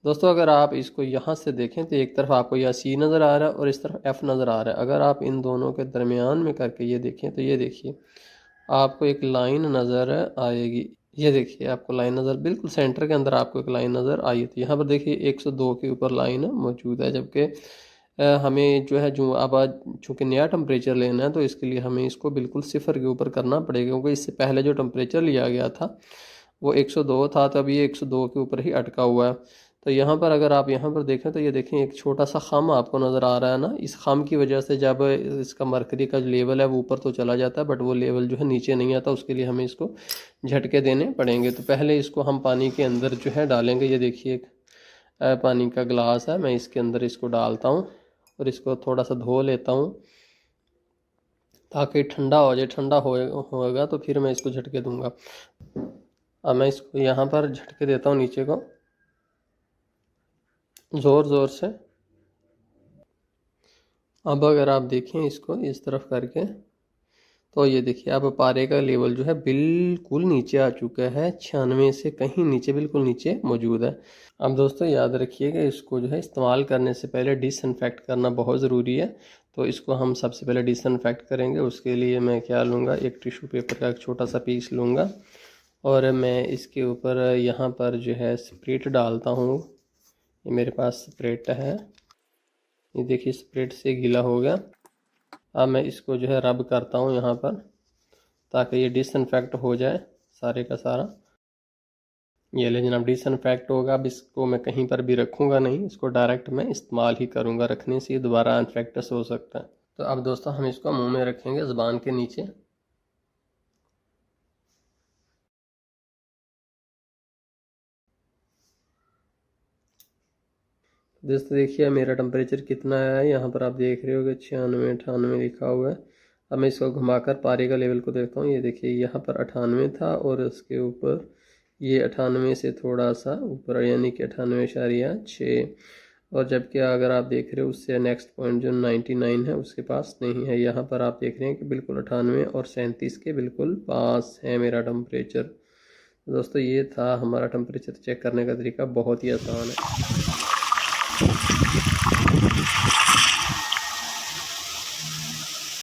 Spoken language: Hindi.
दोस्तों अगर आप इसको यहाँ से देखें तो एक तरफ आपको यह सी नज़र आ रहा है और इस तरफ एफ़ नज़र आ रहा है। अगर आप इन दोनों के दरमियान में करके ये देखें तो ये देखिए आपको एक लाइन नज़र आएगी। ये देखिए आपको लाइन नज़र बिल्कुल सेंटर के अंदर आपको एक लाइन नज़र आई थी। यहाँ पर देखिए 102 के ऊपर लाइन मौजूद है, जबकि हमें जो है जो अब आज चूँकि नया टेम्परेचर लेना है तो इसके लिए हमें इसको बिल्कुल सिफर के ऊपर करना पड़ेगा, क्योंकि इससे पहले जो टेम्परेचर लिया गया था वो 102 था, तो अब ये 102 के ऊपर ही अटका हुआ है। तो यहाँ पर अगर आप यहाँ पर देखें तो ये देखें एक छोटा सा खम आपको नज़र आ रहा है ना। इस खम की वजह से जब इसका मरकरी का जो लेवल है वो ऊपर तो चला जाता है, बट वो लेवल जो है नीचे नहीं आता। उसके लिए हमें इसको झटके देने पड़ेंगे। तो पहले इसको हम पानी के अंदर जो है डालेंगे। ये देखिए एक पानी का गिलास है, मैं इसके अंदर इसको डालता हूँ और इसको थोड़ा सा धो लेता हूँ ताकि ठंडा हो जाए। ठंडा होएगा तो फिर मैं इसको झटके दूंगा। अब मैं इसको यहाँ पर झटके देता हूँ नीचे को ज़ोर ज़ोर से। अब अगर आप देखें इसको इस तरफ करके तो ये देखिए अब पारे का लेवल जो है बिल्कुल नीचे आ चुका है। 96 से कहीं नीचे, बिल्कुल नीचे मौजूद है। अब दोस्तों याद रखिएगा इसको जो है इस्तेमाल करने से पहले डिसइंफेक्ट करना बहुत ज़रूरी है। तो इसको हम सबसे पहले डिसइंफेक्ट करेंगे। उसके लिए मैं क्या लूँगा, एक टिश्यू पेपर का एक छोटा सा पीस लूँगा और मैं इसके ऊपर यहाँ पर जो है स्प्रिट डालता हूँ। ये मेरे पास स्प्रिट है, ये देखिए स्प्रिट से गीला हो गया। अब मैं इसको जो है रब करता हूँ यहाँ पर ताकि ये डिसइंफेक्ट हो जाए सारे का सारा। ये ले जनाब डिसइंफेक्ट होगा। अब इसको मैं कहीं पर भी रखूँगा नहीं, इसको डायरेक्ट मैं इस्तेमाल ही करूँगा। रखने से ये दोबारा इन्फेक्टस हो सकता है। तो अब दोस्तों हम इसको मुंह में रखेंगे ज़ुबान के नीचे। दोस्तों देखिए मेरा टेम्परेचर कितना है, यहाँ पर आप देख रहे हो कि 96 98 लिखा हुआ है। अब मैं इसको घुमाकर पारे का लेवल को देखता हूँ। ये देखिए यहाँ पर 98 था और उसके ऊपर ये 98 से थोड़ा सा ऊपर यानी कि 98.6। और जबकि अगर आप देख रहे हो उससे नेक्स्ट पॉइंट जो 99 है उसके पास नहीं है। यहाँ पर आप देख रहे हैं कि बिल्कुल 98 और 37 के बिल्कुल पास है मेरा टेम्परेचर। दोस्तों ये था हमारा टेम्परेचर चेक करने का तरीका, बहुत ही आसान है।